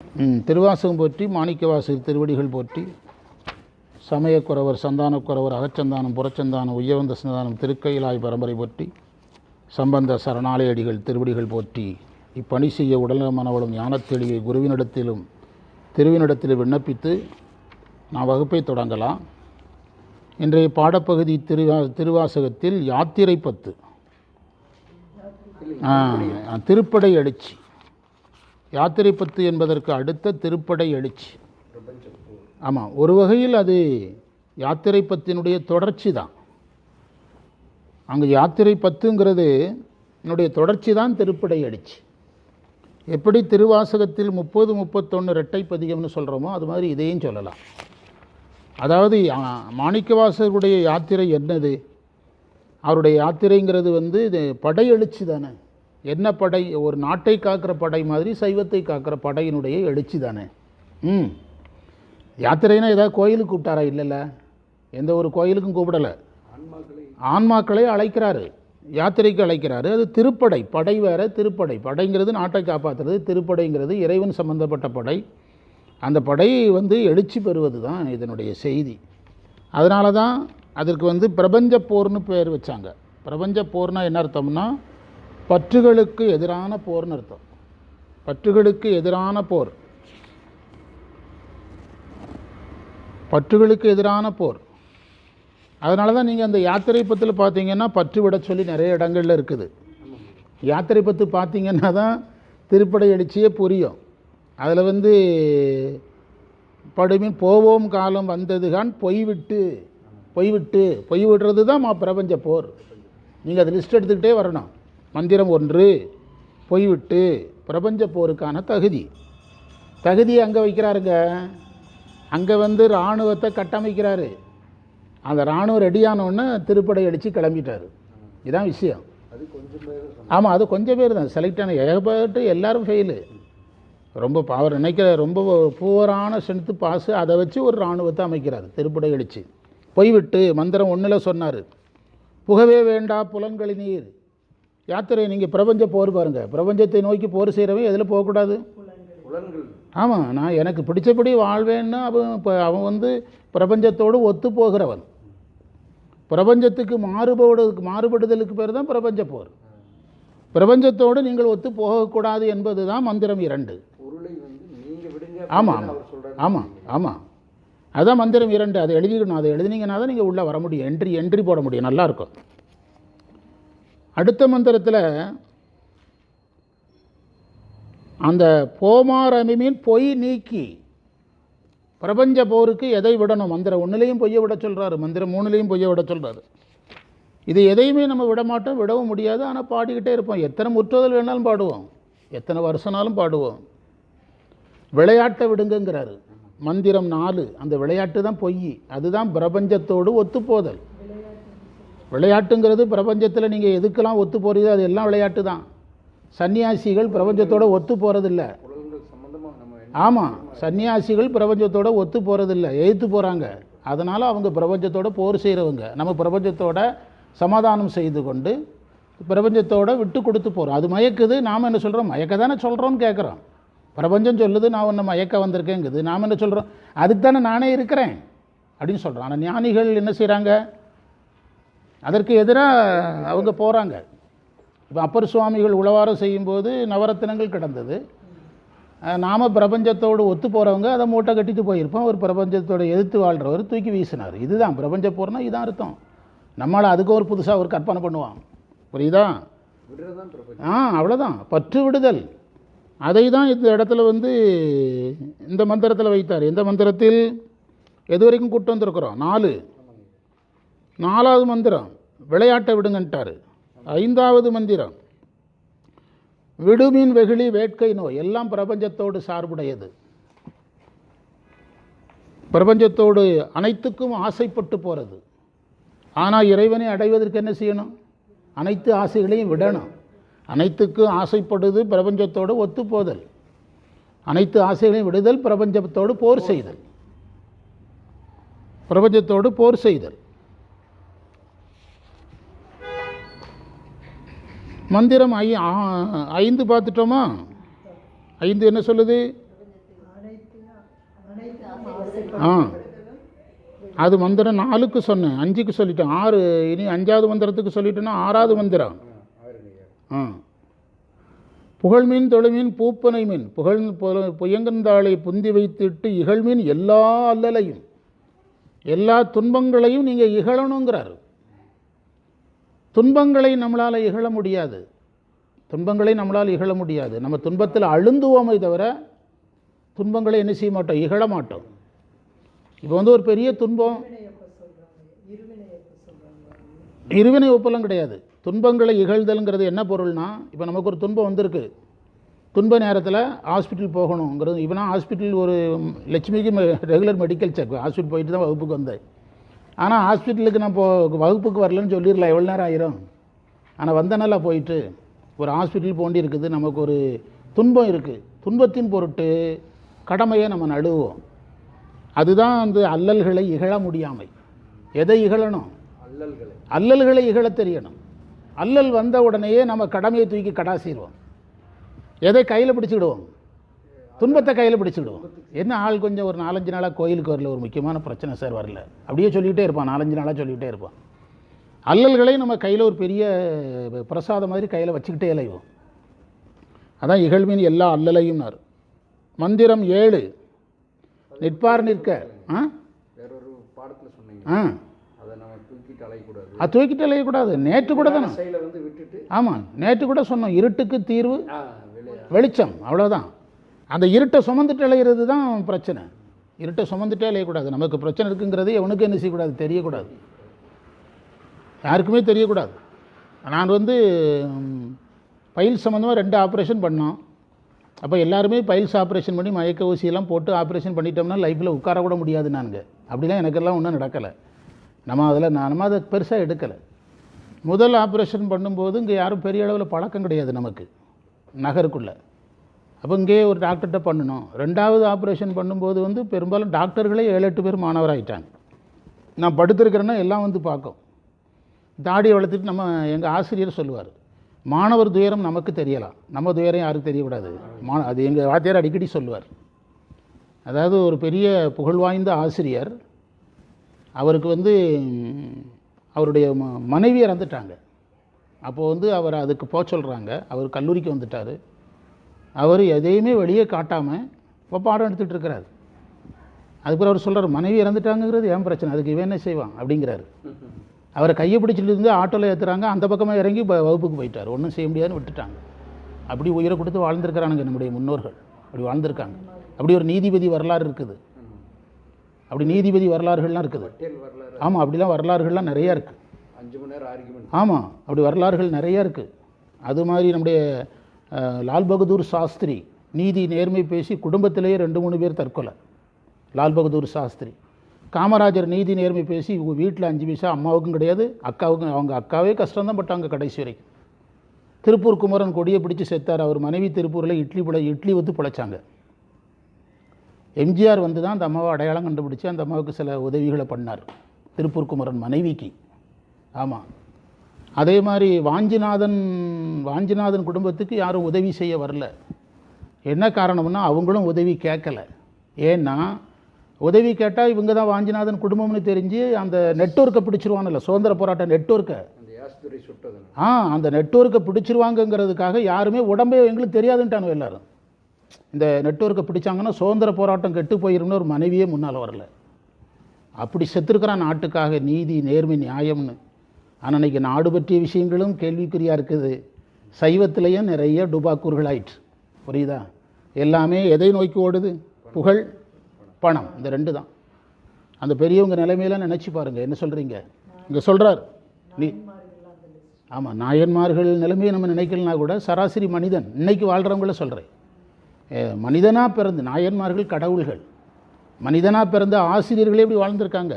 திருவாசகம் போற்றி, மாணிக்கவாசகர் திருவடிகள் போற்றி, சமயக்குறவர் சந்தானக்குறவர் அகச்சந்தானம் புறச்சந்தானம் உய்யவந்த சந்தானம் திருக்கையிலாய் பரம்பரை போற்றி, சம்பந்த சரணாலயடிகள் திருவடிகள் போற்றி. இப்பணி செய்ய உடல்நலமானவளும் ஞானத்தெளியை குருவினிடத்திலும் திருவினிடத்திலும் விண்ணப்பித்து நான் வகுப்பை தொடங்கலாம். இன்றைய பாடப்பகுதி திருவாசகத்தில் யாத்திரை 10, திருப்படை எழுச்சி. யாத்திரை 10 என்பதற்கு அடுத்த திருப்படை எழுச்சி. ஆமாம், ஒரு வகையில் அது யாத்திரை 10னுடைய தொடர்ச்சி தான். அங்கே யாத்திரை 10ங்கிறது என்னுடைய தொடர்ச்சி தான் திருப்படை எழுச்சி. எப்படி திருவாசகத்தில் 30, 31 இரட்டை பதிகம்னு சொல்கிறோமோ அது மாதிரி இதையும் சொல்லலாம். அதாவது மாணிக்கவாசகருடைய யாத்திரை என்னது? அவருடைய யாத்திரைங்கிறது இது படை எழுச்சி தானே. என்ன படை? ஒரு நாட்டை காக்கிற படை மாதிரி சைவத்தை காக்கிற படையினுடைய எழுச்சி தானே. யாத்திரைனா ஏதாவது கோயிலுக்கு கூப்பிட்டாரா? இல்லைல்ல, எந்த ஒரு கோயிலுக்கும் கூப்பிடலை. ஆன்மாக்களை அழைக்கிறாரு, யாத்திரைக்கு அழைக்கிறாரு. அது திருப்படை. படை வேற, திருப்படை. படைங்கிறது நாட்டை காப்பாற்றுறது, திருப்படைங்கிறது இறைவன் சம்பந்தப்பட்ட படை. அந்த படை எழுச்சி பெறுவது தான் இதனுடைய செய்தி. அதனால தான் அதற்கு பிரபஞ்ச போர்னு பேர் வச்சாங்க. பிரபஞ்ச போர்னா என்ன அர்த்தம்னா, பற்றுகளுக்கு எதிரான போர்னு அர்த்தம். பற்றுகளுக்கு எதிரான போர், பற்றுகளுக்கு எதிரான போர். அதனால தான் நீங்கள் அந்த யாத்திரை 10 பார்த்தீங்கன்னா பற்று விட சொல்லி நிறைய இடங்களில் இருக்குது. யாத்திரை 10 பார்த்தீங்கன்னா தான் திருப்படை எழுச்சியே புரியும். அதில் படுமின் போவோம் காலம் வந்ததுகான் பொய் விடுறது தான் பிரபஞ்ச போர். நீங்கள் அதை லிஸ்ட் எடுத்துக்கிட்டே வரணும். மந்திரம் 1 பொய்விட்டு பிரபஞ்ச போருக்கான தகுதியை அங்கே வைக்கிறாருங்க. அங்கே இராணுவத்தை கட்டமைக்கிறாரு. அந்த இராணுவம் ரெடியானோன்னு திருப்படை அடித்து கிளம்பிட்டார். இதுதான் விஷயம். ஆமாம், அது கொஞ்சம் பேர் தான் செலக்ட் ஆன. ஏகப்பட்டு எல்லாரும் ஃபெயிலு. ரொம்ப அவர் நினைக்கிற ரொம்ப புவரான ஸ்ட்ரென்த்து பாஸு. அதை வச்சு ஒரு இராணுவத்தை அமைக்கிறார் திருப்படை அடித்து. பொய்விட்டு மந்திரம் 1 சொன்னார், புகவே வேண்டா புலன்களி நீர். யாத்திரை நீங்கள் பிரபஞ்ச போர் பாருங்கள். பிரபஞ்சத்தை நோக்கி போர் செய்கிறவன் எதில் போகக்கூடாது? ஆமாம், நான் எனக்கு பிடிச்சபடி வாழ்வேன்னு அவன் பிரபஞ்சத்தோடு ஒத்து போகிறவன். பிரபஞ்சத்துக்கு மாறுபடுதலுக்கு பேர் தான் பிரபஞ்ச போர். பிரபஞ்சத்தோடு நீங்கள் ஒத்து போகக்கூடாது என்பது தான் மந்திரம் 2. ஆமாம் ஆமாம் ஆமாம், அதுதான் மந்திரம் 2. அதை எழுதிக்கணும். அதை எழுதினீங்கன்னா தான் நீங்கள் உள்ளே வர முடியும். என்ட்ரி போட முடியும். நல்லாயிருக்கும். அடுத்த மந்திரத்தில் அந்த போமாரமின் பொய் நீக்கி பிரபஞ்ச போருக்கு எதை விடணும்? மந்திரம் 1லையும் பொய்யை விட சொல்கிறாரு, மந்திரம் 3லையும் பொய்யை விட சொல்கிறாரு. இது எதையுமே நம்ம விட மாட்டோம், விடவும் முடியாது. ஆனால் பாடிக்கிட்டே இருப்போம். எத்தனை முற்றுதல் வேணாலும் பாடுவோம், எத்தனை வருஷனாலும் பாடுவோம். விளையாட்டை விடுங்கிறாரு மந்திரம் 4. அந்த விளையாட்டு தான் பொய். அதுதான் பிரபஞ்சத்தோடு ஒத்துப்போதல். விளையாட்டுங்கிறது பிரபஞ்சத்தில் நீங்கள் எதுக்கெல்லாம் ஒத்து போகிறீங்க அது எல்லாம் விளையாட்டு தான். சன்னியாசிகள் பிரபஞ்சத்தோடு ஒத்து போகிறதில்ல. ஆமாம், சன்னியாசிகள் பிரபஞ்சத்தோடு ஒத்து போகிறதில்ல, எதிர்த்து போகிறாங்க. அதனால் அவங்க பிரபஞ்சத்தோடு போர் செய்கிறவங்க. நம்ம பிரபஞ்சத்தோட சமாதானம் செய்து கொண்டு பிரபஞ்சத்தோடு விட்டு கொடுத்து போகிறோம். அது மயக்குது. நாம் என்ன சொல்கிறோம்? மயக்க தானே சொல்கிறோன்னு கேட்குறோம். பிரபஞ்சம் சொல்லுது நான் ஒன்று மயக்க வந்திருக்கேங்குது. நாம் என்ன சொல்கிறோம்? அதுக்கு தானே நானே இருக்கிறேன் அப்படின்னு சொல்கிறோம். ஆனால் ஞானிகள் என்ன செய்கிறாங்க? அதற்கு எதிராக அவங்க போகிறாங்க. இப்போ அப்பர் சுவாமிகள் உழவாரம் செய்யும்போது நவரத்தினங்கள் கிடந்தது. நாம் பிரபஞ்சத்தோடு ஒத்து போகிறவங்க அதை மூட்டை கட்டிட்டு போயிருப்போம். ஒரு பிரபஞ்சத்தோடு எதிர்த்து வாழ்கிறவர் தூக்கி வீசினார். இதுதான் பிரபஞ்ச போர்னா இதுதான் அர்த்தம். நம்மளால் அதுக்கு ஒரு புதுசாக ஒரு கற்பனை பண்ணுவான். புரியுதா? அவ்வளோதான் பற்று விடுதல். அதை தான் இந்த இடத்துல இந்த மந்திரத்தில் வைத்தார். இந்த மந்திரத்தில் எது வரைக்கும் கூட்டு வந்திருக்கிறோம்? 4வது மந்திரம் விளையாட்டை விடுங்கன்ட்டார். 5வது மந்திரம் விடுமின் வெகுளி வேட்கை நோய். எல்லாம் பிரபஞ்சத்தோடு சார்புடையது. பிரபஞ்சத்தோடு அனைத்துக்கும் ஆசைப்பட்டு போகிறது. ஆனால் இறைவனை அடைவதற்கு என்ன செய்யணும்? அனைத்து ஆசைகளையும் விடணும். அனைத்துக்கும் ஆசைப்படுது பிரபஞ்சத்தோடு ஒத்துப்போதல். அனைத்து ஆசைகளையும் விடுதல், பிரபஞ்சத்தோடு போர் செய்தல். பிரபஞ்சத்தோடு போர் செய்தல். மந்திரம் 5 பார்த்துட்டோமா? 5 என்ன சொல்லுது? ஆ, அது மந்திரம் 4க்கு சொன்னேன், 5க்கு சொல்லிட்டேன், 6 இனி 5வது மந்திரத்துக்கு சொல்லிட்டேன்னா 6வது மந்திரம். ஆ, புகழ்மீன் தொழுமீன் பூப்பனை மீன் புயங்கந்தாளை புந்தி வைத்திட்டு இகழ்மீன் எல்லா அல்லலையும் எல்லா துன்பங்களையும் நீங்கள் இகழணுங்கிறார். துன்பங்களை நம்மளால் இகழ முடியாது, துன்பங்களை நம்மளால் இகழ முடியாது. நம்ம துன்பத்தில் அழுந்துவோமே தவிர துன்பங்களை என்ன செய்ய மாட்டோம், இகழ மாட்டோம். இப்போ வந்து ஒரு பெரிய துன்பம், இருவினை ஒப்பலம் கிடையாது. துன்பங்களை இகழ்தல்ங்கிறது என்ன பொருள்னா, இப்போ நமக்கு ஒரு துன்பம் வந்திருக்கு, துன்ப நேரத்தில் ஹாஸ்பிட்டல் போகணுங்கிறது. இப்போ நான் ஹாஸ்பிட்டல் ஒரு லட்சுமிக்கு ரெகுலர் மெடிக்கல் செக், ஹாஸ்பிட்டல் போயிட்டு தான் வகுப்புக்கு வந்தேன். ஆனால் ஹாஸ்பிட்டலுக்கு நான் வகுப்புக்கு வரலன்னு சொல்லிடலாம், எவ்வளோ நேரம் ஆயிரும். ஆனால் வந்தனால போயிட்டு ஒரு ஹாஸ்பிட்டல் போண்டி இருக்குது, நமக்கு ஒரு துன்பம் இருக்குது, துன்பத்தின் பொருட்டு கடமையை நம்ம நழுவோம். அதுதான் அந்த அல்லல்களை இகழ முடியாமை. எதை இகழணும், அல்லல்களை இகழ தெரியணும். அல்லல் வந்த உடனேயே நம்ம கடமையை தூக்கி கடாசிடுவோம். எதை கையில் பிடிச்சிக்கிடுவோம், துன்பத்தை கையில் பிடிச்சிக்கிடுவோம். என்ன ஆள் கொஞ்சம் ஒரு 4-5 நாளாக கோயிலுக்கு வரல, ஒரு முக்கியமான பிரச்சனை சார் வரல, அப்படியே சொல்லிக்கிட்டே இருப்பான், 4-5 நாளாக சொல்லிக்கிட்டே இருப்பான். அல்லல்களை நம்ம கையில் ஒரு பெரிய பிரசாதம் மாதிரி கையில் வச்சுக்கிட்டே இலைவோம். அதான் இகழ்வின் எல்லா அல்லலையும்னார். மந்திரம் 7 நிற்பார் நிற்க. வேறொரு பாடத்தில் சொன்னீங்க, அதை நம்ம தூக்கிட்டு அலையக்கூடாது. அது தூக்கிட்டு அலையக்கூடாது. நேற்று கூட தானே, ஆமாம் நேற்று கூட சொன்னோம், இருட்டுக்கு தீர்வு வெளிச்சம், அவ்வளோதான். அந்த இருட்டை சுமந்துட்டு அலையிறது தான் பிரச்சனை. இருட்டை சுமந்துட்டே அலையக்கூடாது. நமக்கு பிரச்சனை இருக்குங்கிறது எவனுக்கு என்ன செய்யக்கூடாது, தெரியக்கூடாது, யாருக்குமே தெரியக்கூடாது. நான் வந்து பைல்ஸ் சம்மந்தமாக 2 ஆப்ரேஷன் பண்ணோம். அப்போ எல்லாருமே பைல்ஸ் ஆப்ரேஷன் பண்ணி மயக்க ஊசியெல்லாம் போட்டு ஆப்ரேஷன் பண்ணிட்டோம்னா லைஃப்பில் உட்கார கூட முடியாது. நாங்கள் அப்படிலாம் எனக்கெல்லாம் ஒன்றும் நடக்கலை. நம்ம அதை பெருசாக எடுக்கலை. முதல் ஆப்ரேஷன் பண்ணும்போது இங்கே யாரும் பெரிய அளவில் பழக்கம் கிடையாது நமக்கு நகருக்குள்ளே. அப்போ இங்கேயே ஒரு டாக்டர்கிட்ட பண்ணணும். 2வது ஆப்ரேஷன் பண்ணும்போது வந்து பெரும்பாலும் டாக்டர்களே 7-8 பேர் மாணவராகிட்டாங்க. நான் படுத்திருக்கிறேன்னா எல்லாம் வந்து பார்க்கும். தாடியை வளர்த்துட்டு நம்ம எங்கள் ஆசிரியர் சொல்லுவார், மாணவர் துயரம் நமக்கு தெரியலாம், நம்ம துயரம் யாருக்கு தெரியக்கூடாது. அது எங்கள் வாத்தியார் அடிக்கடி சொல்லுவார். அதாவது ஒரு பெரிய புகழ்வாய்ந்த ஆசிரியர், அவருக்கு வந்து அவருடைய மனைவி இறந்துட்டாங்க. அப்போது வந்து அவர் அதுக்கு போக சொல்கிறாங்க. அவர் கல்லூரிக்கு வந்துட்டார். அவர் எதையுமே வெளியே காட்டாமல் இப்போ பாடம் எடுத்துகிட்டு இருக்கிறார். அதுக்கப்புறம் அவர் சொல்கிறார், மனைவி இறந்துட்டாங்கிறது ஏன் பிரச்சனை, அதுக்கு இவன் என்ன செய்வான் அப்படிங்கிறாரு. அவரை கையை பிடிச்சிட்டு இருந்து ஆட்டோவில் ஏற்றுறாங்க, அந்த பக்கமாக இறங்கி வகுப்புக்கு போயிட்டார். ஒன்றும் செய்ய முடியாதுன்னு விட்டுட்டாங்க. அப்படி உயிரை கொடுத்து வாழ்ந்திருக்கிறானுங்க நம்முடைய முன்னோர்கள், அப்படி வாழ்ந்திருக்காங்க. அப்படி ஒரு நீதிபதி வரலாறு இருக்குது, அப்படி நீதிபதி வரலாறுகள்லாம் இருக்குது. ஆமாம், அப்படிலாம் வரலாறுகள்லாம் நிறையா இருக்குது. 5 மணி நேரம் ஆர்கியூமெண்ட். ஆமாம், அப்படி வரலாறுகள் நிறையா இருக்குது. அது மாதிரி நம்முடைய லால் பகதூர் சாஸ்திரி நீதி நேர்மை பேசி குடும்பத்திலேயே 2-3 பேர் தற்கொலை. லால் பகதூர் சாஸ்திரி. காமராஜர் நீதி நேர்மை பேசி வீட்டில் 5 பைசா அம்மாவுக்கும் கிடையாது, அக்காவுக்கும், அவங்க அக்காவே கஷ்டம்தான் பட்டாங்க கடைசி வரைக்கும். திருப்பூர் குமரன் கொடியை பிடிச்சி செத்தார். அவர் மனைவி திருப்பூரில் இட்லி ஊற்றி பிழைச்சாங்க. எம்ஜிஆர் வந்து தான் அந்த அம்மாவை அடையாளம் கண்டுபிடிச்சி அந்த அம்மாவுக்கு சில உதவிகளை பண்ணார், திருப்பூர் குமரன் மனைவிக்கு. ஆமாம். அதே மாதிரி வாஞ்சிநாதன் குடும்பத்துக்கு யாரும் உதவி செய்ய வரல. என்ன காரணம்னா அவங்களும் உதவி கேட்கலை. ஏன்னா உதவி கேட்டால் இவங்க தான் வாஞ்சிநாதன் குடும்பம்னு தெரிஞ்சு அந்த நெட்வொர்க்கை பிடிச்சிருவாங்கல்ல, சுதந்திர போராட்ட நெட்வொர்க்கை, அந்த நெட்வொர்க்கை பிடிச்சிருவாங்கங்கிறதுக்காக யாருமே உடம்பே எங்களுக்கு தெரியாதுன்ட்டானோ எல்லாரும். இந்த நெட்வொர்க்கை பிடிச்சாங்கன்னா சுதந்திர போராட்டம் கெட்டு போயிரும்னு ஒரு மனைவியே முன்னால் வரல. அப்படி செத்துருக்கிறான் நாட்டுக்காக, நீதி நேர்மை நியாயம்னு. ஆனால் இன்றைக்கி நாடு பற்றிய விஷயங்களும் கேள்விக்குறியாக இருக்குது. சைவத்திலையும் நிறைய டுபாக்கூர்கள் ஆயிற்று. புரியுதா? எல்லாமே எதை நோக்கி ஓடுது? புகழ், பணம், இந்த 2 தான். அந்த பெரியவங்க நிலைமையெல்லாம் நினச்சி பாருங்கள். என்ன சொல்கிறீங்க? இங்கே சொல்கிறார் நீ. ஆமாம், நாயன்மார்கள் நிலைமையை நம்ம நினைக்கலனா கூட சராசரி மனிதன் இன்னைக்கு வாழ்கிறவங்கள சொல்கிறேன். மனிதனாக பிறந்து, நாயன்மார்கள் கடவுள்கள், மனிதனாக பிறந்த ஆசிரியர்களே இப்படி வாழ்ந்திருக்காங்க,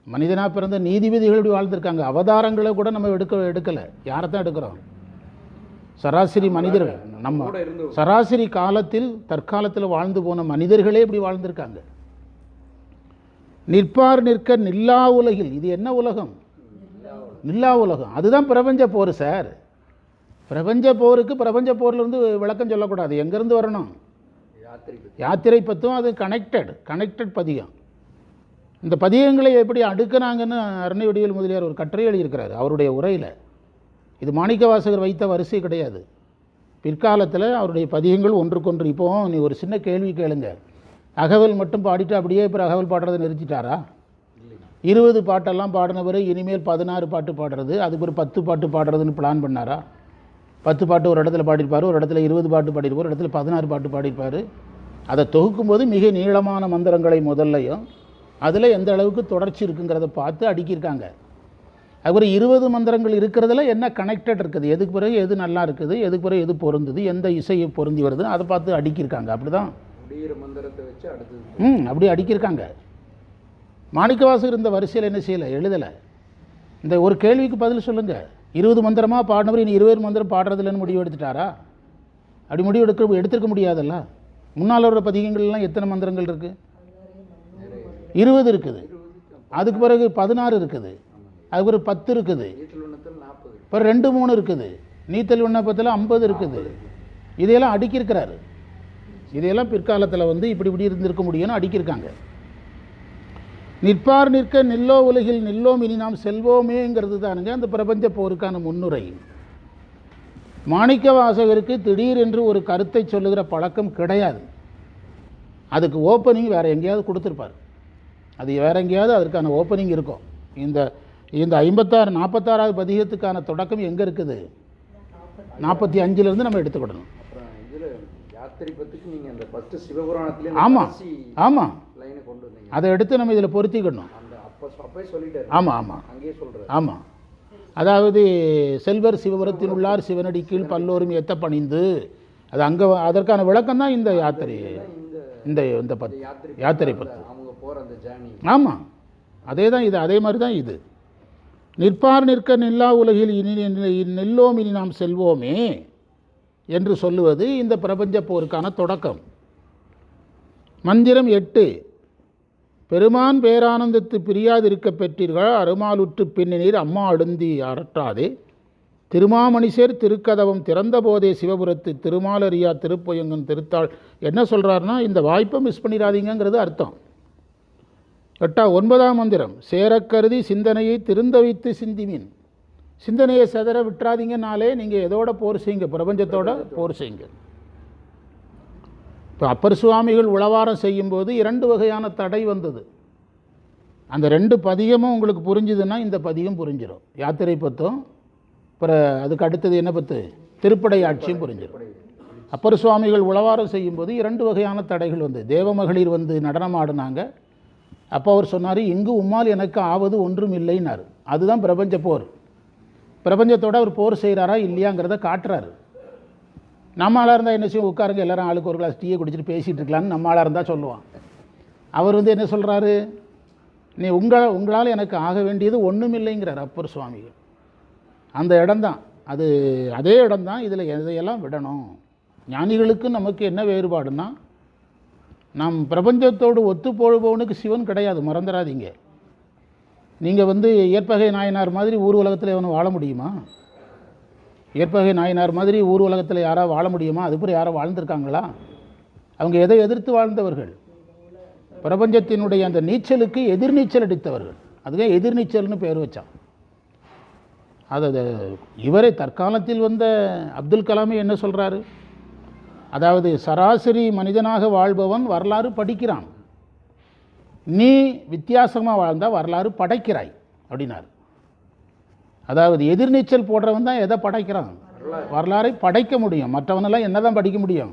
மனிதனாக பிறந்த நீதிபதிகள் இப்படி வாழ்ந்திருக்காங்க. அவதாரங்களை கூட நம்ம எடுக்கலை. யாரை தான் எடுக்கிறோம்? சராசரி மனிதர்கள். நம்ம சராசரி காலத்தில் தற்காலத்தில் வாழ்ந்து போன மனிதர்களே இப்படி வாழ்ந்திருக்காங்க. நிற்பார் நிற்க நில்லா உலகில். இது என்ன உலகம்? நில்லா உலகம். அதுதான் பிரபஞ்ச போர் சார். பிரபஞ்ச போருக்கு பிரபஞ்ச போர்லேருந்து விளக்கம் சொல்லக்கூடாது. எங்கேருந்து வரணும்? யாத்திரை பத்தும் அது கனெக்டட் பதிகம். இந்த பதிகங்களை எப்படி அடுக்குனாங்கன்னு அருணை வடிவேல் முதலியார் ஒரு கட்டுரை எழுதியிருக்கிறார் அவருடைய உரையில். இது மாணிக்கவாசகர் வைத்த வரிசை கிடையாது. பிற்காலத்தில் அவருடைய பதிகங்கள் ஒன்றுக்கொன்று. இப்போ நீ ஒரு சின்ன கேள்வி கேளுங்க, அகவல் மட்டும் பாடிட்டு அப்படியே இப்போ அகவல் பாடுறதை நிறுத்திட்டாரா? 20 பாட்டெல்லாம் பாடினவர் இனிமேல் 16 பாட்டு பாடுறது, அதுக்கு ஒரு 10 பாட்டு பாடுறதுன்னு பிளான் பண்ணாரா? 10 பாட்டு ஒரு இடத்துல பாடியிருப்பார், ஒரு இடத்துல 20 பாட்டு பாடியிருப்பார், ஒரு இடத்துல 16 பாட்டு பாடியிருப்பார். அதை தொகுக்கும்போது மிக நீளமான மந்திரங்களை முதல்லையும் அதில் எந்த அளவுக்கு தொடர்ச்சி இருக்குங்கிறத பார்த்து அடுக்கியிருக்காங்க. அதுபோல் 20 மந்திரங்கள் இருக்கிறதுல என்ன கனெக்டட் இருக்குது, எதுக்கு பிறகு எது நல்லா இருக்குது, எதுக்கு பிறகு எது பொருந்துது, எந்த இசையை பொருந்தி வருது, அதை பார்த்து அடுக்கியிருக்காங்க. அப்படி தான் மந்திரத்தை வச்சு அப்படி அடுக்கியிருக்காங்க. மாணிக்கவாசகர் இந்த வரிசையில் என்ன செய்யலை, எழுதலை. இந்த ஒரு கேள்விக்கு பதில் சொல்லுங்கள். 20 மந்திரமாக பாடினவர் இனி 20 மந்திரம் பாடுறதுலன்னு முடிவு எடுத்துட்டாரா? அப்படி முடிவு எடுத்திருக்க முடியாதல்ல. முன்னால் வர பதிகங்கள்லாம் எத்தனை மந்திரங்கள் இருக்குது? 20 இருக்குது. அதுக்கு பிறகு 16 இருக்குது, அதுக்கு பிறகு 10 இருக்குது, இப்போ 2-3 இருக்குது, நீத்தல் விண்ணப்பத்தில் 50 இருக்குது. இதையெல்லாம் அடுக்கியிருக்கிறாரு. இதையெல்லாம் பிற்காலத்தில் இப்படி இருந்திருக்க முடியும்னு அடுக்கியிருக்காங்க. நிற்பார் நிற்க நில்லோ உலகில் நில்லோம் இனி நாம் செல்வோமேங்கிறது தானுங்க அந்த பிரபஞ்ச போருக்கான முன்னுரை. மாணிக்க வாசகருக்கு திடீர் என்று ஒரு கருத்தை சொல்லுகிற பழக்கம் கிடையாது. அதுக்கு ஓப்பனிங் வேறு எங்கேயாவது கொடுத்துருப்பார். அது வேறு எங்கேயாவது அதற்கான ஓப்பனிங் இருக்கும். இந்த 46 பதிகத்துக்கான தொடக்கம் எங்கே இருக்குது? 45 நம்ம எடுத்துக்கிடணும். ஆமாம் ஆமாம், அதை எடுத்து நம்ம இதில் பொருத்திக்கணும். ஆமாம் ஆமாம் ஆமாம். அதாவது செல்வர் சிவபுரத்தின் உள்ளார் சிவனடி கீழ் பல்லோரும் ஏத்த பணிந்து, அது அங்கே அதற்கான விளக்கம் தான் இந்த யாத்திரை. இந்த யாத்திரை பத்து. ஆமாம், அதே தான் இது. அதே மாதிரி தான் இது. நிற்பார் நிற்க நில்லா உலகில் இனி நில்லோம் இனி நாம் செல்வோமே என்று சொல்லுவது இந்த பிரபஞ்ச போருக்கான தொடக்கம். மந்திரம் 8. பெருமான் பேரானந்தத்து பிரியாதிருக்க பெற்றீர்கள் அருமாலுற்று பின்னினீர் அம்மா அழுந்தி அரற்றாதே திருமாமணிசேர் திருக்கதவம் திறந்த போதே சிவபுரத்து திருமாலரியா திருப்பொயங்கன் திருத்தாள். என்ன சொல்கிறாருன்னா, இந்த வாய்ப்பை மிஸ் பண்ணிடாதீங்கிறது அர்த்தம். 9ஆம் மந்திரம் சேரக்கருதி சிந்தனையை திருந்த வைத்து சிந்திமீன். சிந்தனையை செதற விட்டுறாதீங்கனாலே நீங்கள் எதோட போர் செய்யுங்க, பிரபஞ்சத்தோட போர் செய்யுங்க. இப்போ அப்பர் சுவாமிகள் உளவாரம் செய்யும்போது 2 வகையான தடை வந்தது. அந்த 2 பதிகமும் உங்களுக்கு புரிஞ்சுதுன்னா இந்த பதிகம் புரிஞ்சிடும். யாத்திரை பத்தும் அப்புறம் அதுக்கு அடுத்தது என்ன பத்து, திருப்படை ஆட்சியும் புரிஞ்சிடும். அப்பர் சுவாமிகள் உளவாரம் செய்யும்போது 2 வகையான தடைகள் வந்து தேவமகளிர் நடனம் ஆடினாங்க. அப்போ அவர் சொன்னார், இங்கு உம்மால் எனக்கு ஆவது ஒன்றும் இல்லைன்னாரு. அதுதான் பிரபஞ்ச போர். பிரபஞ்சத்தோடு அவர் போர் செய்கிறாரா இல்லையாங்கிறத காட்டுறாரு. நம்ம ஆளாக இருந்தால் என்ன செய்யும், உட்காருங்க எல்லோரும் ஆளுக்கு ஒரு கிளாஸ் டீயை குடிச்சிட்டு பேசிகிட்டு இருக்கலான்னு நம்ம ஆளாக இருந்தால் சொல்லுவான். அவர் என்ன சொல்கிறாரு, நீ உங்களால் எனக்கு ஆக வேண்டியது ஒன்றும் இல்லைங்கிறார் அப்பர் சுவாமிகள். அந்த இடம்தான் அது, அதே இடம்தான் இதில் எதையெல்லாம் விடணும். ஞானிகளுக்கு நமக்கு என்ன வேறுபாடுன்னா, நாம் பிரபஞ்சத்தோடு ஒத்து போடுபவனுக்கு சிவன் கிடையாது, மறந்துடாதீங்க. நீங்கள் ஏற்பகை நாயனார் மாதிரி ஊர் உலகத்தில் எவனும் வாழ முடியுமா? ஏற்பகை நாயனார் மாதிரி ஊர் உலகத்தில் யாராவது வாழ முடியுமா? அதுக்கப்புறம் யாரோ வாழ்ந்திருக்காங்களா? அவங்க எதை எதிர்த்து வாழ்ந்தவர்கள்? பிரபஞ்சத்தினுடைய அந்த நீச்சலுக்கு எதிர்நீச்சல் அடித்தவர்கள். அதுவே எதிர்நீச்சல்னு பேர் வச்சான். அது இவரை தற்காலத்தில் அப்துல் கலாமே என்ன சொல்கிறாரு, அதாவது சராசரி மனிதனாக வாழ்பவன் வரலாறு படிக்கிறான், நீ வித்தியாசமாக வாழ்ந்தால் வரலாறு படைக்கிறாய் அப்படின்னாரு. அதாவது எதிர்நீச்சல் போடுறவன் தான் எதை படைக்கிறான், வரலாறை படைக்க முடியும். மற்றவனெல்லாம் என்ன தான் படிக்க முடியும்,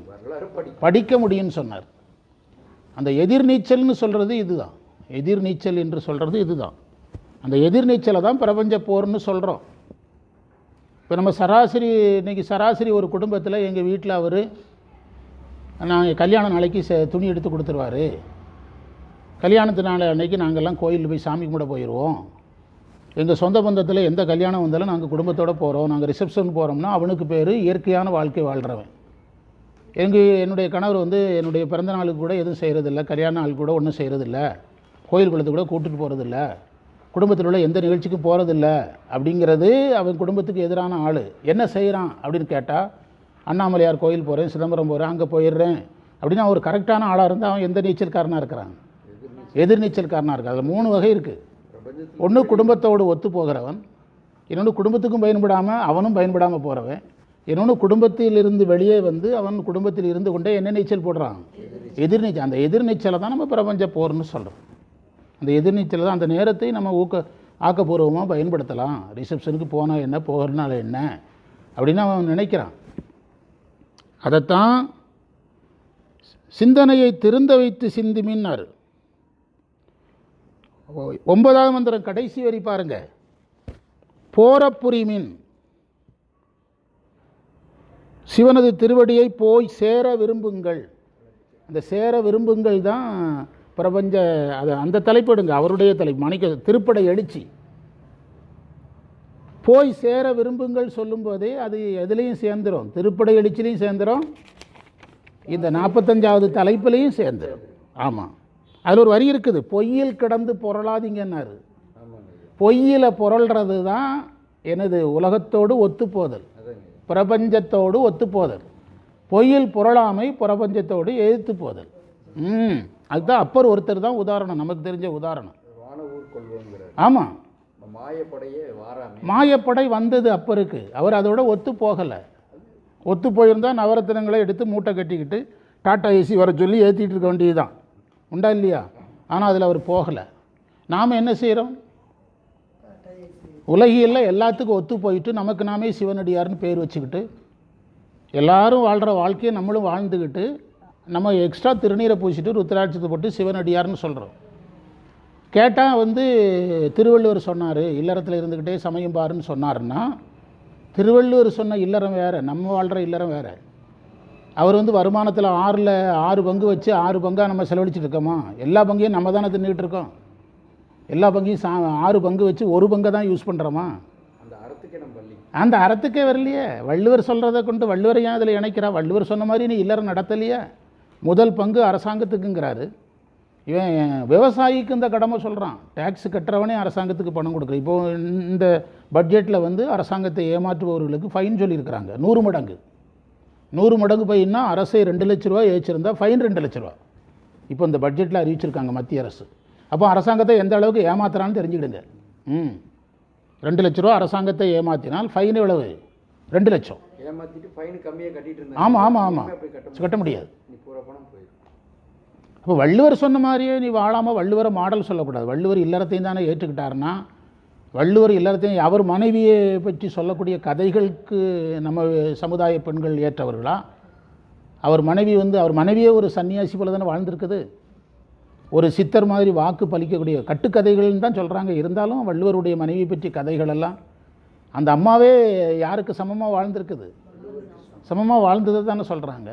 படிக்க முடியும்னு சொன்னார். அந்த எதிர்நீச்சல்னு சொல்கிறது இதுதான். எதிர்நீச்சல் என்று சொல்கிறது இதுதான். அந்த எதிர்நீச்சலை தான் பிரபஞ்ச போர்னு சொல்கிறோம். இப்போ நம்ம இன்றைக்கி சராசரி ஒரு குடும்பத்தில் எங்கள் வீட்டில் அவர் நாங்கள் கல்யாண நாளைக்கு துணி எடுத்து கொடுத்துருவார். கல்யாணத்து நாள் அன்றைக்கி நாங்கள்லாம் கோயிலில் போய் சாமி கும்பிட போயிடுவோம். எங்கள் சொந்த பந்தத்தில் எந்த கல்யாணம் வந்தாலும் நாங்கள் குடும்பத்தோடு போகிறோம். நாங்கள் ரிசப்ஷன் போகிறோம்னா அவனுக்கு பேர் இயற்கையான வாழ்க்கை வாழ்கிறவன். என்னுடைய கணவர் என்னுடைய பிறந்த நாளுக்கு கூட எதுவும் செய்கிறதில்ல, கல்யாண நாள் கூட ஒன்றும் செய்கிறதில்ல, கோயில் குளத்துக்கு கூட கூட்டிகிட்டு போகிறதில்ல, குடும்பத்தில் உள்ள எந்த நிகழ்ச்சிக்கும் போகிறதில்ல. அப்படிங்கிறது அவன் குடும்பத்துக்கு எதிரான ஆள். என்ன செய்கிறான் அப்படின்னு கேட்டால், அண்ணாமலையார் கோயில் போகிறேன், சிதம்பரம் போகிறேன், அங்கே போயிடுறேன், அப்படின்னா ஒரு கரெக்டான ஆளாக இருந்தால் அவன் எந்த நீச்சல்காரனாக இருக்கிறான்? எதிர்நீச்சல்காரனாக இருக்கான். அதில் 3 வகை இருக்குது. ஒன்று குடும்பத்தோடு ஒத்து போகிறவன், இன்னொன்று குடும்பத்துக்கும் பயன்படாமல் அவனும் பயன்படாமல் போகிறவன், இன்னொன்று குடும்பத்திலிருந்து வெளியே வந்து அவன் குடும்பத்தில் இருந்து கொண்டே என்ன நீச்சல் போடுறான்? எதிர்நீச்சல். அந்த எதிர்நீச்சலை தான் நம்ம பிரபஞ்ச போர்னு சொல்கிறோம். அந்த எதிர்நீச்சலை தான் அந்த நேரத்தை நம்ம ஆக்கப்பூர்வமாக பயன்படுத்தலாம். ரிசப்ஷனுக்கு போனால் என்ன, போகிறனால என்ன அப்படின்னு அவன் நினைக்கிறான். அதைத்தான் சிந்தனையை திருந்த வைத்து சிந்திமின்னார். 9வது மந்திரம் கடைசி வரி பாருங்க. போரப்புரிமின், சிவனது திருவடியை போய் சேர விரும்புங்கள். அந்த சேர விரும்புங்கள் தான் பிரபஞ்ச, அது அந்த தலைப்பிடுங்க, அவருடைய தலைப்பு மணிக்க திருப்படை எழுச்சி. போய் சேர விரும்புங்கள் சொல்லும்போதே அது எதுலேயும் சேர்ந்துடும், திருப்படை எழுச்சிலையும் சேர்ந்துடும், இந்த 45வது தலைப்பிலையும் சேர்ந்துடும். ஆமாம், அதில் ஒரு வரி இருக்குது, பொய்யில் கிடந்து பொருளாதீங்கன்னாரு. பொய்யில் புரள்றது தான் எனது உலகத்தோடு ஒத்துப்போதல், பிரபஞ்சத்தோடு ஒத்துப்போதல். பொய்யில் புரளாமை பிரபஞ்சத்தோடு எதிர்த்து போதல். அதுதான் அப்பர் ஒருத்தர் தான் உதாரணம், நமக்கு தெரிஞ்ச உதாரணம். ஆமாம், மாயப்படை வந்தது அப்பருக்கு, அவர் அதோட ஒத்து போகலை. ஒத்து போயிருந்தால் நவரத்தினங்களை எடுத்து மூட்டை கட்டிக்கிட்டு டாட்டா ஏசி வர சொல்லி ஏற்றிட்டு இருக்க வேண்டியது தான், உண்டா இல்லையா? ஆனால் அதில் அவர் போகலை. நாம் என்ன செய்கிறோம்? உலகியல்ல எல்லாத்துக்கும் ஒத்து போயிட்டு நமக்கு நாமே சிவனடியார்னு பேர் வச்சுக்கிட்டு எல்லாரும் வாழ்கிற வாழ்க்கையை நம்மளும் வாழ்ந்துக்கிட்டு நம்ம எக்ஸ்ட்ரா திருநீரை பூசிட்டு ருத்ராட்சத்தை போட்டு சிவனடியார்னு சொல்கிறோம். கேட்டால் வந்து திருவள்ளுவர் சொன்னார் இல்லறத்தில் இருந்துக்கிட்டே சமயம் பாருன்னு சொன்னார்னா, திருவள்ளுவர் சொன்ன இல்லறம் வேறு, நம்ம வாழ்கிற இல்லறம் வேறு. அவர் வந்து வருமானத்தில் 6 பங்கு வச்சு 6 பங்காக நம்ம செலவழிச்சிட்டு இருக்கோமா? எல்லா பங்கையும் நம்ம தானே தின்னுக்கிட்டு இருக்கோம். எல்லா பங்கையும் 6 பங்கு வச்சு 1 பங்கை தான் யூஸ் பண்ணுறோமா? அந்த அறத்துக்கே வரலையே. வள்ளுவர் சொல்கிறத கொண்டு வள்ளுவரை ஏன் அதில் இணைக்கிறா? வள்ளுவர் சொன்ன மாதிரி நீ இல்லறம் நடத்தலையே. முதல் பங்கு அரசாங்கத்துக்குங்கிறாரு. இவன் விவசாயிக்கு இந்த கடமை சொல்கிறான், டேக்ஸ் கட்டுறவனே அரசாங்கத்துக்கு பணம் கொடுக்குற. இப்போது இந்த பட்ஜெட்டில் வந்து அரசாங்கத்தை ஏமாற்றுபவர்களுக்கு ஃபைன் சொல்லியிருக்கிறாங்க 100 மடங்கு. 100 மடங்கு ஃபைன்னா அரசே 2 லட்ச ரூபா ஏற்றிருந்தால் ஃபைன் 2 லட்ச ரூபா இப்போ இந்த பட்ஜெட்டில் அறிவிச்சிருக்காங்க மத்திய அரசு. அப்போ அரசாங்கத்தை எந்த அளவுக்கு ஏமாத்துறான்னு தெரிஞ்சுக்கிடுங்க. 2 லட்ச ரூபா அரசாங்கத்தை ஏமாற்றினால் ஃபைன் எவ்வளவு? 2 லட்சம். ஆமாம் ஆமாம் ஆமாம், கட்ட முடியாது. அப்போ வள்ளுவர் சொன்ன மாதிரியே நீ வாழாமல் வள்ளுவரை மாடல் சொல்லக்கூடாது. வள்ளுவர் இல்லறத்தையும் தானே ஏற்றுக்கிட்டாருன்னா, வள்ளுவர் இல்லறத்தையும் அவர் மனைவியை பற்றி சொல்லக்கூடிய கதைகளுக்கு நம்ம சமுதாய பெண்கள் ஏற்றவர்களா? அவர் மனைவியே ஒரு சன்னியாசி போல தானே வாழ்ந்திருக்குது. ஒரு சித்தர் மாதிரி வாக்கு பலிக்கக்கூடிய கட்டுக்கதைகள்னு தான் சொல்கிறாங்க. இருந்தாலும் வள்ளுவருடைய மனைவி பற்றி கதைகளெல்லாம் அந்த அம்மாவே யாருக்கு சமமாக வாழ்ந்திருக்குது? சமமாக வாழ்ந்ததை தானே சொல்கிறாங்க,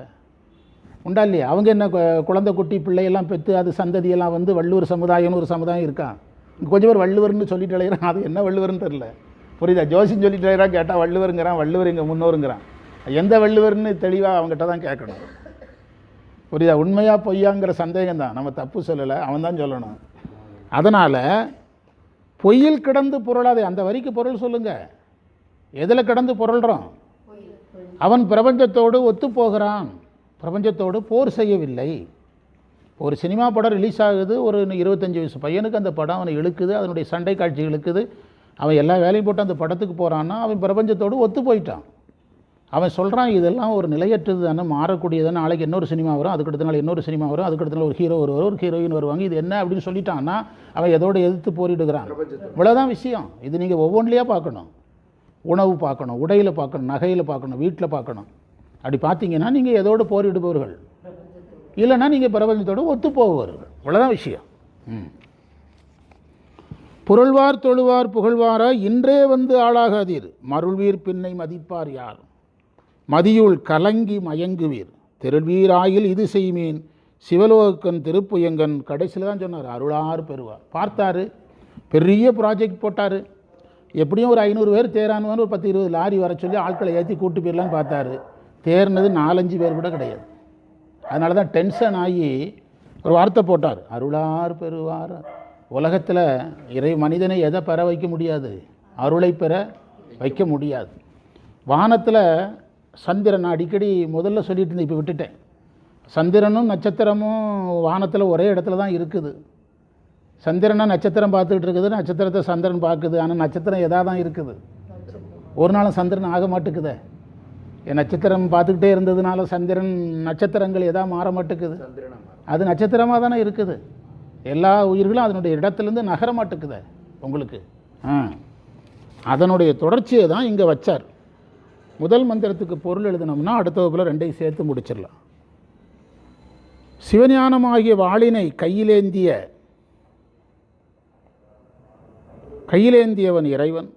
உண்டா இல்லையா? அவங்க என்ன குழந்தை குட்டி பிள்ளையெல்லாம் பெற்று அது சந்ததியெல்லாம் வந்து வள்ளுவர் சமுதாயம்னு ஒரு சமுதாயம் இருக்கா? கொஞ்சம் பேர் வள்ளுவர்னு சொல்லிட்டு அழைகிறான், அது என்ன வள்ளுவர்னு தெரில. புரியுதா? ஜோசின்னு சொல்லிட்டு அழைகிறான், கேட்டால் வள்ளுவருங்கிறான், வள்ளுவர் இங்கே முன்னோருங்கிறான். எந்த வள்ளுவர்னு தெளிவாக அவங்ககிட்ட தான் கேட்கணும். புரியுதா? உண்மையாக பொய்யாங்கிற சந்தேகம் தான், நம்ம தப்பு சொல்லலை, அவன் தான் சொல்லணும். அதனால் பொய்யில் கிடந்து பொருளாதே, அந்த வரிக்கு பொருள் சொல்லுங்கள். எதில் கிடந்து பொருள்றோம்? அவன் பிரபஞ்சத்தோடு ஒத்து போகிறான், பிரபஞ்சத்தோடு போர் செய்யவில்லை. ஒரு சினிமா படம் ரிலீஸ் ஆகுது, ஒரு 25 வயசு பையனுக்கு அந்த படம் அவனை இழுக்குது, அதனுடைய சண்டை காட்சி இழுக்குது, அவன் எல்லா வேலையும் போட்டு அந்த படத்துக்கு போகிறான்னா அவன் பிரபஞ்சத்தோடு ஒத்து போயிட்டான். அவன் சொல்கிறான் இதெல்லாம் ஒரு நிலையற்றது தானே, மாறக்கூடியதானே, நாளைக்கு இன்னொரு சினிமா வரும், அதுக்கடுத்த நாள் இன்னொரு சினிமா வரும், அதுக்கடுத்த நாள் ஒரு ஹீரோ வருவார், ஒரு ஹீரோயின் வருவாங்க, இது என்ன அப்படின்னு சொல்லிட்டான்னா அவன் எதோடு எதிர்த்து போரிடுகிறான். இவ்வளோதான் விஷயம். இது நீங்கள் ஒவ்வொன்றிலையாக பார்க்கணும். உணவு பார்க்கணும், உடையில் பார்க்கணும், நகையில் பார்க்கணும், வீட்டில் பார்க்கணும். அப்படி பார்த்தீங்கன்னா நீங்கள் எதோடு போரிடுபவர்கள், இல்லைன்னா நீங்கள் பிரபஞ்சத்தோடு ஒத்து போபவர்கள். இவ்வளோதான் விஷயம். புரள்வார் தொழுவார் புகழ்வாரா இன்றே வந்து ஆளாகாதீர், மருள்வீர் பின்னை மதிப்பார் யார், மதியுள் கலங்கி மயங்குவீர், திருள்வீராயில் இது செய்மீன், சிவலோகன் திருப்புயங்கன். கடைசியில் தான் சொன்னார் அருளார் பெறுவார். பார்த்தாரு, பெரிய ப்ராஜெக்ட் போட்டார், எப்படியும் ஒரு 500 பேர் தேரானுவான்னு ஒரு 10-20 லாரி வர சொல்லி ஆட்களை ஏற்றி கூட்டு போயிடலான்னு பார்த்தாரு. தேர்னது 4-5 பேர் கூட கிடையாது. அதனால தான் டென்ஷன் ஆகி ஒரு வார்த்தை போட்டார், அருளார் பெறுவார். உலகத்தில் மனிதனை எதை பெற வைக்க முடியாது? அருளை பெற வைக்க முடியாது. வானத்தில் சந்திரன் அடிக்கடி முதல்ல சொல்லிட்டு இருந்தேன், இப்போ விட்டுட்டேன். சந்திரனும் நட்சத்திரமும் வானத்தில் ஒரே இடத்துல தான் இருக்குது. சந்திரனை நட்சத்திரம் பார்த்துக்கிட்டு இருக்குது, நட்சத்திரத்தை சந்திரன் பார்க்குது. ஆனால் நட்சத்திரம் எதாக தான் இருக்குது. ஒரு நாளும் சந்திரன் ஆக மாட்டேக்குதே. நட்சத்திரம் பார்த்துக்கிட்டே இருந்ததுனால சந்திரன் நட்சத்திரங்கள் எதா மாற மாட்டேக்குது. அது நட்சத்திரமாக தானே இருக்குது. எல்லா உயிர்களும் அதனுடைய இடத்துலேருந்து நகர மாட்டேக்குதே உங்களுக்கு. அதனுடைய தொடர்ச்சியை தான் இங்கே வச்சார். முதல் மந்திரத்துக்கு பொருள் எழுதினோம்னா அடுத்த வகுப்பில் ரெண்டையும் சேர்த்து முடிச்சிடலாம். சிவஞானமாகிய வாளினை கையிலேந்தியவன் இறைவன்.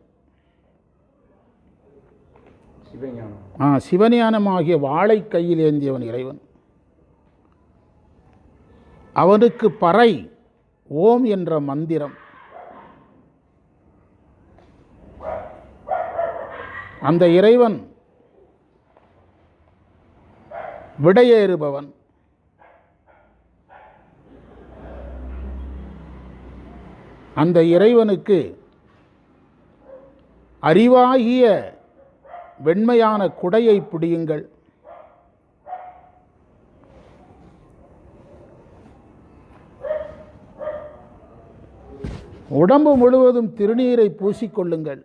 சிவஞானமாகிய வாளை கையில் ஏந்தியவன் இறைவன். அவனுக்கு பறை ஓம் என்ற மந்திரம். அந்த இறைவன் விடையேறுபவன். அந்த இறைவனுக்கு அறிவாகிய வெண்மையான குடையை பிடியுங்கள். உடம்பு முழுவதும் திருநீரை பூசிக்கொள்ளுங்கள்.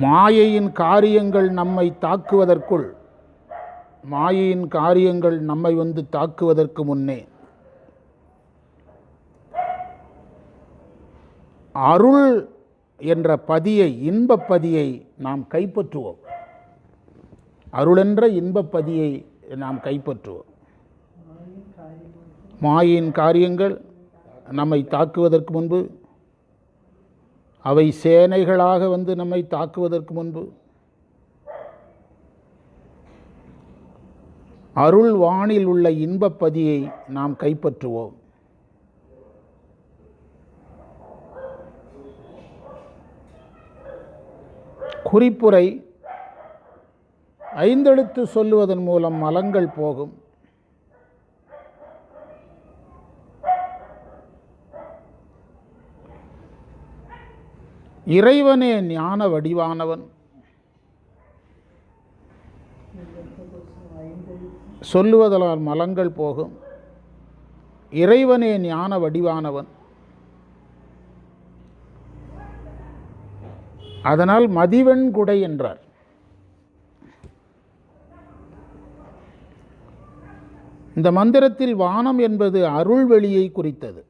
மாயையின் காரியங்கள் நம்மை வந்து தாக்குவதற்கு முன்னே அருள் என்ற பதியை, இன்பப்பதியை நாம் கைப்பற்றுவோம். அருளென்ற இன்பப்பதியை நாம் கைப்பற்றுவோம். மாயின் காரியங்கள் நம்மை தாக்குவதற்கு முன்பு, அவை சேனைகளாக வந்து நம்மை தாக்குவதற்கு முன்பு அருள் வானில் உள்ள இன்பப்பதியை நாம் கைப்பற்றுவோம். குறிப்புரை: ஐந்தெழுத்து சொல்லுவதன் மூலம் மலங்கள் போகும். இறைவனே ஞான வடிவானவன். சொல்லுவதால் மலங்கள் போகும். இறைவனே ஞான வடிவானவன். அதனால் மதிவெண் குடை என்றார். இந்த மந்திரத்தில் வானம் என்பது அருள்வெளியை குறித்தது.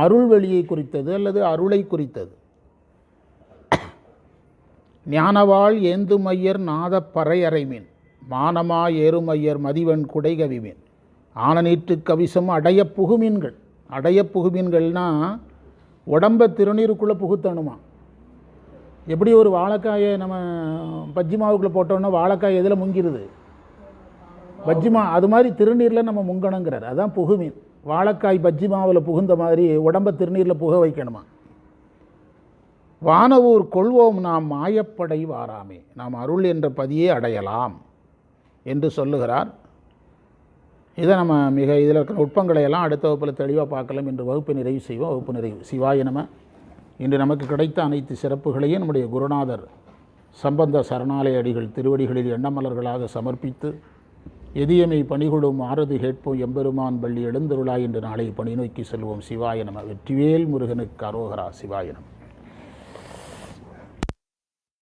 அருள்வெளியை குறித்தது அல்லது அருளை குறித்தது. ஞானவாள் ஏந்துமையர் நாத பறையறைமீன் மானமா ஏறுமையர் மதிவெண் குடை கவிமீன் ஆனநீற்று கவிசம் அடைய புகுமீன்கள். அடைய புகுமீன்கள்னால் உடம்பை திருநீருக்குள்ளே புகுத்தணுமா. எப்படி ஒரு வாழைக்காயை நம்ம பஜ்ஜி மாவுக்குள்ளே போட்டோன்னா வாழைக்காய் எதில் முங்கிடுது? பஜ்ஜி மா. அது மாதிரி திருநீரில் நம்ம முங்கணுங்கிறார். அதுதான் புகுமீன். வாழைக்காய் பஜ்ஜி மாவில் புகுந்த மாதிரி உடம்பை திருநீரில் புக வைக்கணுமா. வானவூர் கொள்வோம் நாம் மாயப்படை வாராமே, நாம் அருள் என்ற பதியை அடையலாம் என்று சொல்லுகிறார். இதை நம்ம இதில் இருக்கிற நுட்பங்களை எல்லாம் அடுத்த வகுப்பில் தெளிவாக பார்க்கலாம் என்று வகுப்பை நிறைவு செய்வோம். வகுப்பு நிறைவு. சிவாய நம. இன்று நமக்கு கிடைத்த அனைத்து சிறப்புகளையும் நம்முடைய குருநாதர் சம்பந்த சரணாலய அடிகள் திருவடிகளில் எண்ணமலர்களாக சமர்ப்பித்து எதியமை பணிகொடும் ஆறுது கேட்போம் எம்பெருமான் பள்ளி எழுந்தருளாய் என்று நாளை பணி நோக்கி செல்வோம். சிவாய நம. வெற்றிவேல் முருகனுக்கு அரோகரா. சிவாய நம.